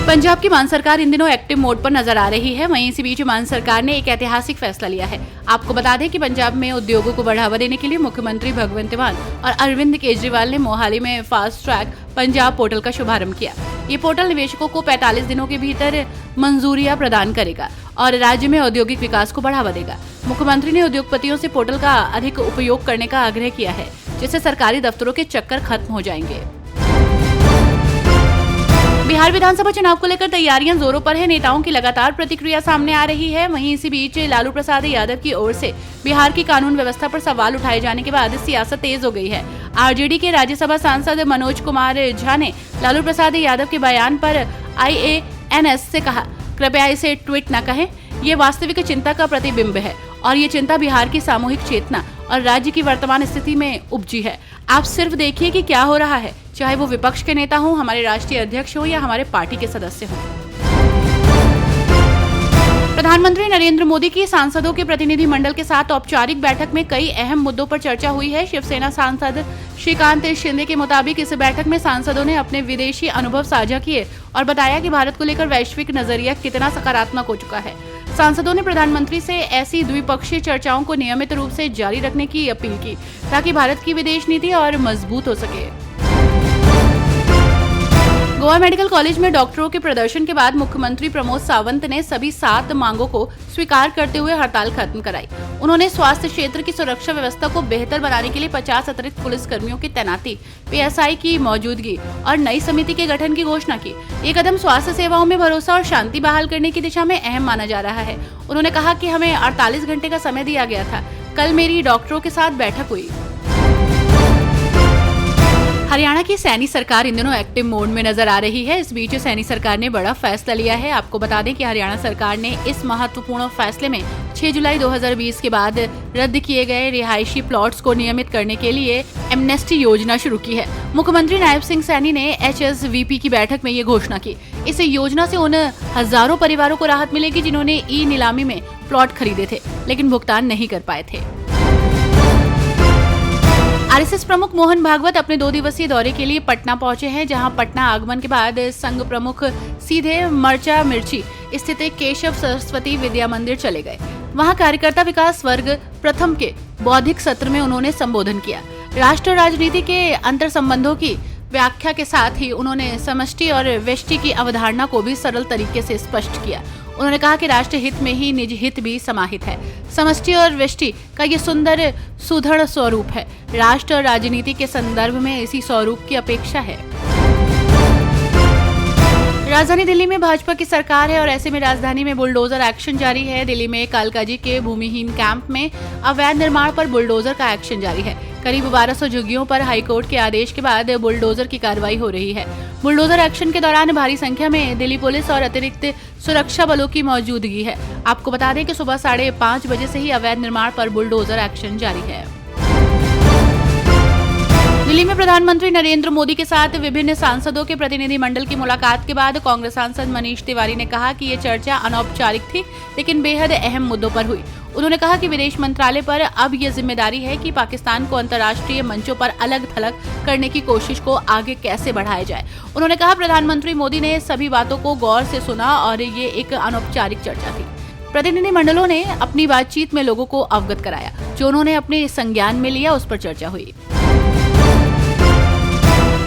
पंजाब की मान सरकार इन दिनों एक्टिव मोड पर नजर आ रही है। वहीं इसी बीच मान सरकार ने एक ऐतिहासिक फैसला लिया है। आपको बता दें कि पंजाब में उद्योगों को बढ़ावा देने के लिए मुख्यमंत्री भगवंत मान और अरविंद केजरीवाल ने मोहाली में फास्ट ट्रैक पंजाब पोर्टल का शुभारंभ किया। ये पोर्टल निवेशकों को 45 दिनों के भीतर मंजूरियां प्रदान करेगा और राज्य में औद्योगिक विकास को बढ़ावा देगा। मुख्यमंत्री ने उद्योगपतियों से पोर्टल का अधिक उपयोग करने का आग्रह किया है, जिससे सरकारी दफ्तरों के चक्कर खत्म हो जाएंगे। बिहार विधानसभा चुनाव को लेकर तैयारियां जोरों पर है। नेताओं की लगातार प्रतिक्रिया सामने आ रही है। वहीं इसी बीच लालू प्रसाद यादव की ओर से बिहार की कानून व्यवस्था पर सवाल उठाए जाने के बाद सियासत तेज हो गई है। आरजेडी के राज्यसभा सांसद मनोज कुमार झा ने लालू प्रसाद यादव के बयान पर IANS से कहा, कृपया इसे ट्वीट न कहें। ये वास्तविक चिंता का प्रतिबिंब है और ये चिंता बिहार की सामूहिक चेतना और राज्य की वर्तमान स्थिति में उपजी है। आप सिर्फ देखिए कि क्या हो रहा है, चाहे वो विपक्ष के नेता हों, हमारे राष्ट्रीय अध्यक्ष हों या हमारे पार्टी के सदस्य हों। प्रधानमंत्री नरेंद्र मोदी की सांसदों के प्रतिनिधि मंडल के साथ औपचारिक बैठक में कई अहम मुद्दों पर चर्चा हुई है। शिवसेना सांसद श्रीकांत शिंदे के मुताबिक इस बैठक में सांसदों ने अपने विदेशी अनुभव साझा किए और बताया कि भारत को लेकर वैश्विक नजरिया कितना सकारात्मक हो चुका है। सांसदों ने प्रधानमंत्री से ऐसी द्विपक्षीय चर्चाओं को नियमित रूप से जारी रखने की अपील की, ताकि भारत की विदेश नीति और मजबूत हो सके। गोवा मेडिकल कॉलेज में डॉक्टरों के प्रदर्शन के बाद मुख्यमंत्री प्रमोद सावंत ने सभी 7 मांगों को स्वीकार करते हुए हड़ताल खत्म कराई। उन्होंने स्वास्थ्य क्षेत्र की सुरक्षा व्यवस्था को बेहतर बनाने के लिए 50 अतिरिक्त पुलिस कर्मियों की तैनाती, PSI की मौजूदगी और नई समिति के गठन की घोषणा की। ये कदम स्वास्थ्य सेवाओं में भरोसा और शांति बहाल करने की दिशा में अहम माना जा रहा है। उन्होंने कहा कि हमें 48 घंटे का समय दिया गया था। कल मेरी डॉक्टरों के साथ बैठक हुई। हरियाणा की सैनी सरकार इन दिनों एक्टिव मोड में नजर आ रही है। इस बीच सैनी सरकार ने बड़ा फैसला लिया है। आपको बता दें कि हरियाणा सरकार ने इस महत्वपूर्ण फैसले में 6 जुलाई 2020 के बाद रद्द किए गए रिहायशी प्लॉट्स को नियमित करने के लिए एमनेस्टी योजना शुरू की है। मुख्यमंत्री नायब सिंह सैनी ने HSVP की बैठक में ये घोषणा की। इस योजना से उन हजारों परिवारों को राहत मिलेगी जिन्होंने नीलामी में प्लॉट खरीदे थे लेकिन भुगतान नहीं कर पाए थे। RSS प्रमुख मोहन भागवत अपने 2 दिवसीय दौरे के लिए पटना पहुंचे हैं, जहां पटना आगमन के बाद संघ प्रमुख सीधे मर्चा मिर्ची स्थित केशव सरस्वती विद्या मंदिर चले गए। वहां कार्यकर्ता विकास वर्ग प्रथम के बौद्धिक सत्र में उन्होंने संबोधन किया। राष्ट्र राजनीति के अंतर संबंधों की व्याख्या के साथ ही उन्होंने समष्टि और व्यष्टि की अवधारणा को भी सरल तरीके से स्पष्ट किया। उन्होंने कहा कि राष्ट्र हित में ही निज हित भी समाहित है। समष्टि और व्यष्टि का ये सुंदर सुदृढ़ स्वरूप है। राष्ट्र और राजनीति के संदर्भ में इसी स्वरूप की अपेक्षा है। राजधानी दिल्ली में भाजपा की सरकार है और ऐसे में राजधानी में बुलडोजर एक्शन जारी है। दिल्ली में कालकाजी के भूमिहीन कैंप में अवैध निर्माण पर बुलडोजर का एक्शन जारी है। करीब 1200 झुग्गियों पर हाईकोर्ट के आदेश के बाद बुलडोजर की कार्रवाई हो रही है। बुलडोजर एक्शन के दौरान भारी संख्या में दिल्ली पुलिस और अतिरिक्त सुरक्षा बलों की मौजूदगी है। आपको बता दें कि सुबह 5:30 बजे से ही अवैध निर्माण पर बुलडोजर एक्शन जारी है। दिल्ली में प्रधानमंत्री नरेंद्र मोदी के साथ विभिन्न सांसदों के प्रतिनिधि मंडल की मुलाकात के बाद कांग्रेस सांसद मनीष तिवारी ने कहा कि ये चर्चा अनौपचारिक थी लेकिन बेहद अहम मुद्दों पर हुई। उन्होंने कहा कि विदेश मंत्रालय पर अब ये जिम्मेदारी है कि पाकिस्तान को अंतर्राष्ट्रीय मंचों पर अलग थलग करने की कोशिश को आगे कैसे बढ़ाया जाए। उन्होंने कहा प्रधानमंत्री मोदी ने सभी बातों को गौर से सुना और ये एक अनौपचारिक चर्चा थी। प्रतिनिधि मंडलों ने अपनी बातचीत में लोगों को अवगत कराया। जो उन्होंने अपने संज्ञान में लिया उस पर चर्चा हुई।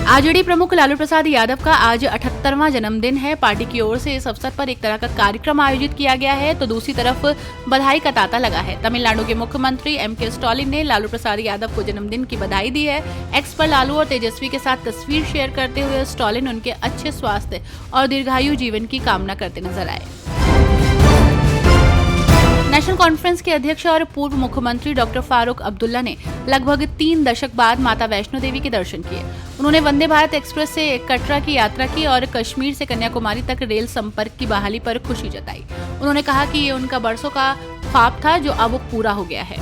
आरजेडी प्रमुख लालू प्रसाद यादव का आज 78वां जन्मदिन है। पार्टी की ओर से इस अवसर पर एक तरह का कार्यक्रम आयोजित किया गया है, तो दूसरी तरफ बधाई का तांता लगा है। तमिलनाडु के मुख्यमंत्री MK स्टालिन ने लालू प्रसाद यादव को जन्मदिन की बधाई दी है। एक्स पर लालू और तेजस्वी के साथ तस्वीर शेयर करते हुए स्टालिन उनके अच्छे स्वास्थ्य और दीर्घायु जीवन की कामना करते नजर आए। नेशनल कॉन्फ्रेंस के अध्यक्ष और पूर्व मुख्यमंत्री डॉक्टर फारूक अब्दुल्ला ने लगभग 3 दशक बाद माता वैष्णो देवी के दर्शन किए। उन्होंने वंदे भारत एक्सप्रेस से कटरा की यात्रा की और कश्मीर से कन्याकुमारी तक रेल संपर्क की बहाली पर खुशी जताई। उन्होंने कहा कि ये उनका बरसों का ख्वाब था जो अब पूरा हो गया है।